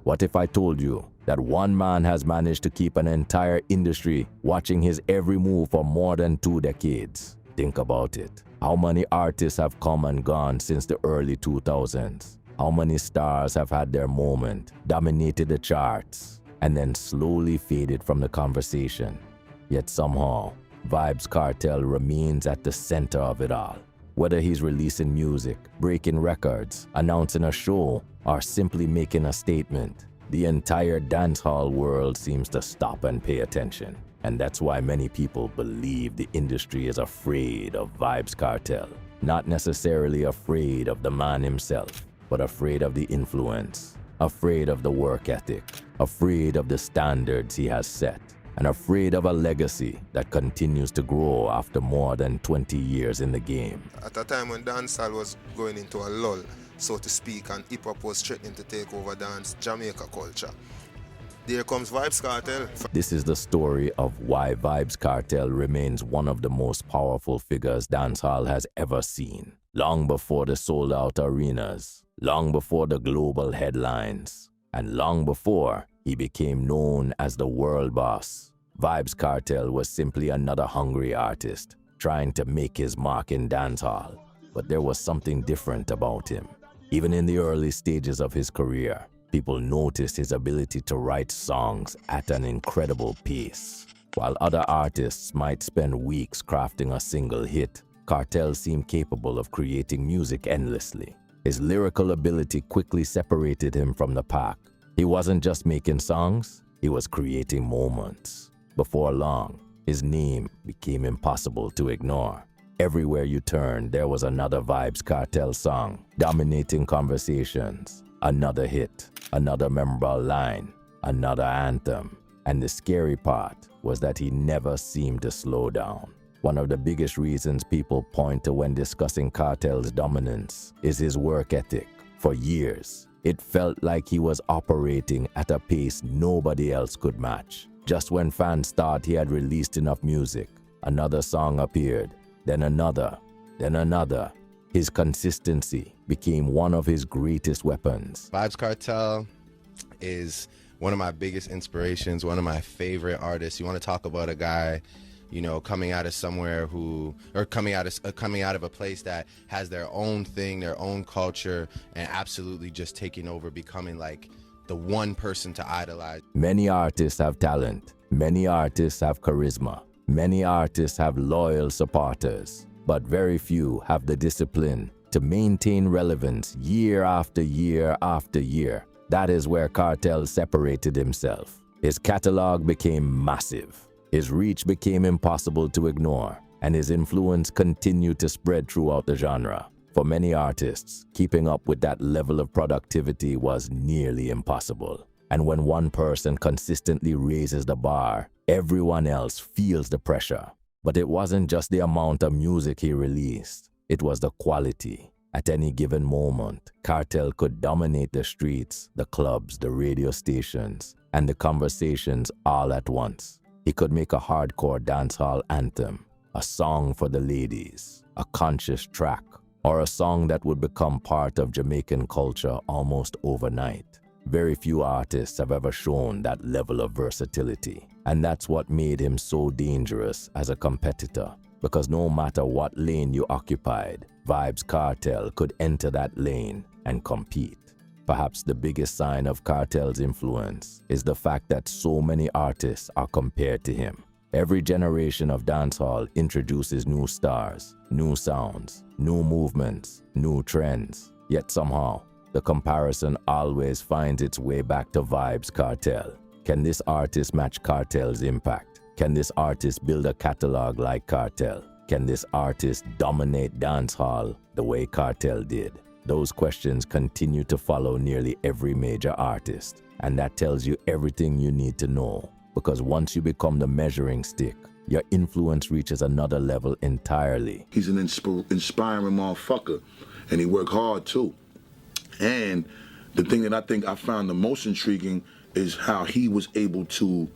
What if I told you that one man has managed to keep an entire industry watching his every move for more than 2 decades? Think about it. How many artists have come and gone since the early 2000s? How many stars have had their moment, dominated the charts, and then slowly faded from the conversation? Yet somehow, Vybz Kartel remains at the center of it all. Whether he's releasing music, breaking records, announcing a show, or simply making a statement, the entire dancehall world seems to stop and pay attention. And that's why many people believe the industry is afraid of Vybz Kartel. Not necessarily afraid of the man himself, but afraid of the influence, afraid of the work ethic, afraid of the standards he has set, and afraid of a legacy that continues to grow after more than 20 years in the game. At a time when dancehall was going into a lull, so to speak, and hip-hop was threatening to take over Jamaica culture, there comes Vybz Kartel. This is the story of why Vybz Kartel remains one of the most powerful figures dancehall has ever seen. Long before the sold-out arenas, long before the global headlines, and long before he became known as the world boss, Vybz Kartel was simply another hungry artist trying to make his mark in dancehall. But there was something different about him. Even in the early stages of his career, people noticed his ability to write songs at an incredible pace. While other artists might spend weeks crafting a single hit, Kartel seemed capable of creating music endlessly. His lyrical ability quickly separated him from the pack. He wasn't just making songs, he was creating moments. Before long, his name became impossible to ignore. Everywhere you turned, there was another Vybz Kartel song, dominating conversations. Another hit, another memorable line, another anthem. And the scary part was that he never seemed to slow down. One of the biggest reasons people point to when discussing Kartel's dominance is his work ethic. For years, it felt like he was operating at a pace nobody else could match. Just when fans thought he had released enough music, another song appeared, then another, then another. His consistency became one of his greatest weapons. Vybz Kartel is one of my biggest inspirations, one of my favorite artists. You want to talk about a guy, you know, coming out of somewhere coming out of a place that has their own thing, their own culture, and absolutely just taking over, becoming like the one person to idolize. Many artists have talent. Many artists have charisma. Many artists have loyal supporters. But very few have the discipline to maintain relevance year after year after year. That is where Kartel separated himself. His catalog became massive. His reach became impossible to ignore, and his influence continued to spread throughout the genre. For many artists, keeping up with that level of productivity was nearly impossible. And when one person consistently raises the bar, everyone else feels the pressure. But it wasn't just the amount of music he released, it was the quality. At any given moment, Kartel could dominate the streets, the clubs, the radio stations, and the conversations all at once. He could make a hardcore dancehall anthem, a song for the ladies, a conscious track, or a song that would become part of Jamaican culture almost overnight. Very few artists have ever shown that level of versatility. And that's what made him so dangerous as a competitor. Because no matter what lane you occupied, Vybz Kartel could enter that lane and compete. Perhaps the biggest sign of Kartel's influence is the fact that so many artists are compared to him. Every generation of dancehall introduces new stars, new sounds, new movements, new trends. Yet somehow, the comparison always finds its way back to Vybz Kartel. Can this artist match Kartel's impact? Can this artist build a catalog like Kartel? Can this artist dominate dancehall the way Kartel did? Those questions continue to follow nearly every major artist. And that tells you everything you need to know. Because once you become the measuring stick, your influence reaches another level entirely. He's an inspiring motherfucker, and he worked hard too. And the thing that I think I found the most intriguing is how he was able to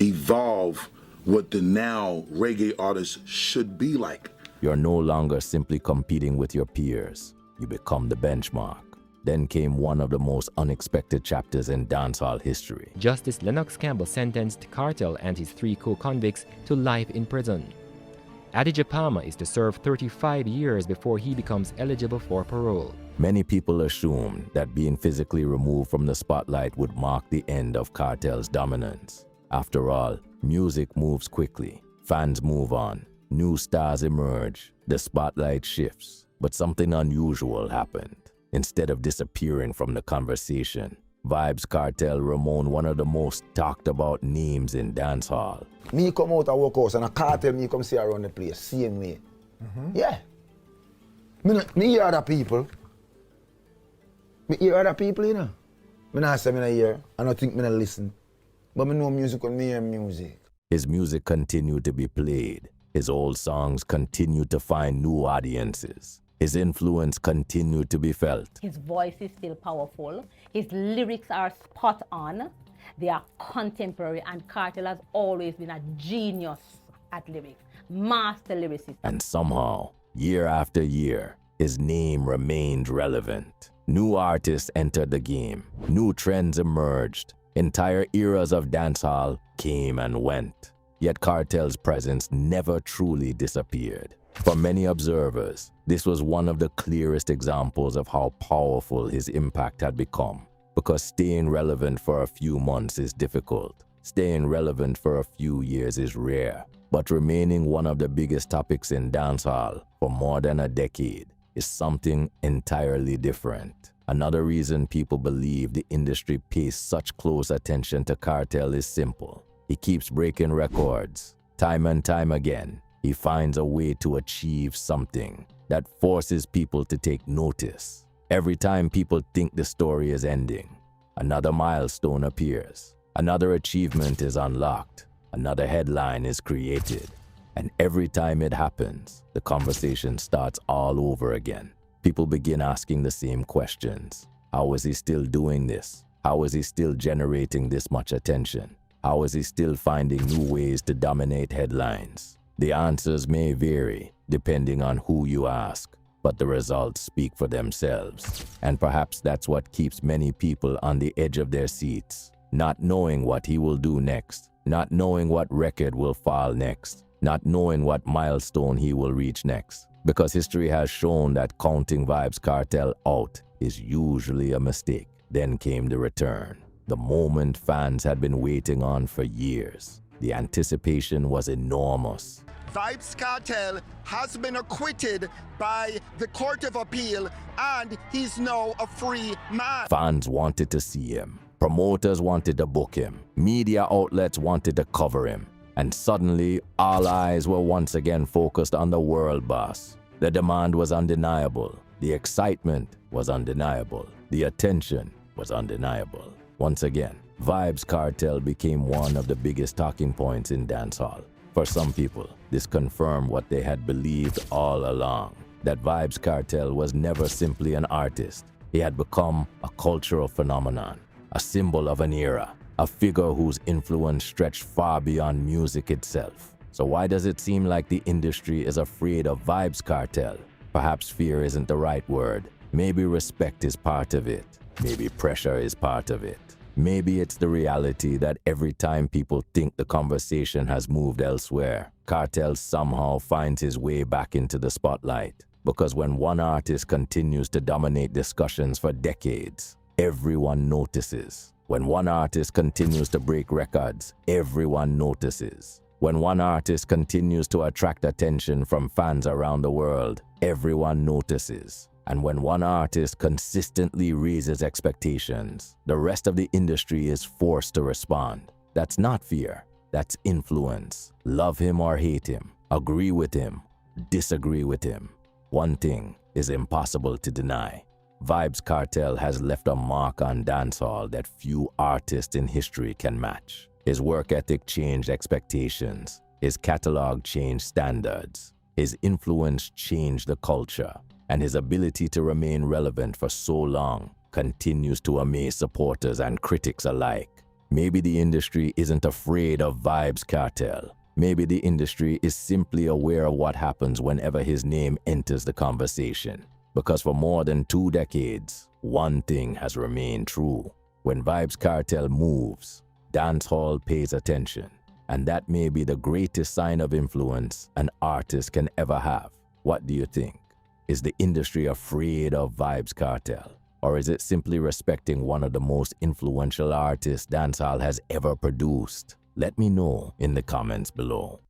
evolve what the now reggae artists should be like. You're no longer simply competing with your peers. You become the benchmark. Then came one of the most unexpected chapters in dancehall history. Justice Lennox Campbell sentenced Kartel and his 3 co-convicts to life in prison. Adidja Palmer is to serve 35 years before he becomes eligible for parole. Many people assumed that being physically removed from the spotlight would mark the end of Kartel's dominance. After all, music moves quickly, fans move on, new stars emerge, the spotlight shifts. But something unusual happened. Instead of disappearing from the conversation, Vybz Kartel remained one of the most talked about names in dancehall. Me come out of workhouse and a cartel me come see around the place, same way. Yeah. Me hear other people. Me hear other people, you know. Me not say me not hear, I don't think me not listen. But me know music when me hear music. His music continued to be played. His old songs continued to find new audiences. His influence continued to be felt. His voice is still powerful. His lyrics are spot on. They are contemporary, and Kartel has always been a genius at lyrics, master lyricist. And somehow, year after year, his name remained relevant. New artists entered the game. New trends emerged. Entire eras of dancehall came and went. Yet Kartel's presence never truly disappeared. For many observers, this was one of the clearest examples of how powerful his impact had become. Because staying relevant for a few months is difficult. Staying relevant for a few years is rare. But remaining one of the biggest topics in dancehall for more than a decade is something entirely different. Another reason people believe the industry pays such close attention to Kartel is simple. He keeps breaking records. Time and time again, he finds a way to achieve something that forces people to take notice. Every time people think the story is ending, another milestone appears. Another achievement is unlocked. Another headline is created. And every time it happens, the conversation starts all over again. People begin asking the same questions. How is he still doing this? How is he still generating this much attention? How is he still finding new ways to dominate headlines? The answers may vary depending on who you ask, but the results speak for themselves. And perhaps that's what keeps many people on the edge of their seats, not knowing what he will do next, not knowing what record will fall next, not knowing what milestone he will reach next. Because history has shown that counting Vybz Kartel out is usually a mistake. Then came the return, the moment fans had been waiting on for years. The anticipation was enormous. Vybz Kartel has been acquitted by the Court of Appeal, and he's now a free man. Fans wanted to see him. Promoters wanted to book him. Media outlets wanted to cover him. And suddenly, all eyes were once again focused on the world boss. The demand was undeniable. The excitement was undeniable. The attention was undeniable. Once again, Vybz Kartel became one of the biggest talking points in dancehall. For some people, this confirmed what they had believed all along, that Vybz Kartel was never simply an artist. He had become a cultural phenomenon, a symbol of an era, a figure whose influence stretched far beyond music itself. So why does it seem like the industry is afraid of Vybz Kartel? Perhaps fear isn't the right word. Maybe respect is part of it. Maybe pressure is part of it. Maybe it's the reality that every time people think the conversation has moved elsewhere, Kartel somehow finds his way back into the spotlight. Because when one artist continues to dominate discussions for decades, everyone notices. When one artist continues to break records, everyone notices. When one artist continues to attract attention from fans around the world, everyone notices. And when one artist consistently raises expectations, the rest of the industry is forced to respond. That's not fear, that's influence. Love him or hate him, agree with him, disagree with him. One thing is impossible to deny. Vybz Kartel has left a mark on dancehall that few artists in history can match. His work ethic changed expectations. His catalog changed standards. His influence changed the culture. And his ability to remain relevant for so long continues to amaze supporters and critics alike. Maybe the industry isn't afraid of Vybz Kartel. Maybe the industry is simply aware of what happens whenever his name enters the conversation. Because for more than 2 decades, one thing has remained true. When Vybz Kartel moves, dancehall pays attention. And that may be the greatest sign of influence an artist can ever have. What do you think? Is the industry afraid of Vybz Kartel? Or is it simply respecting one of the most influential artists dancehall has ever produced? Let me know in the comments below.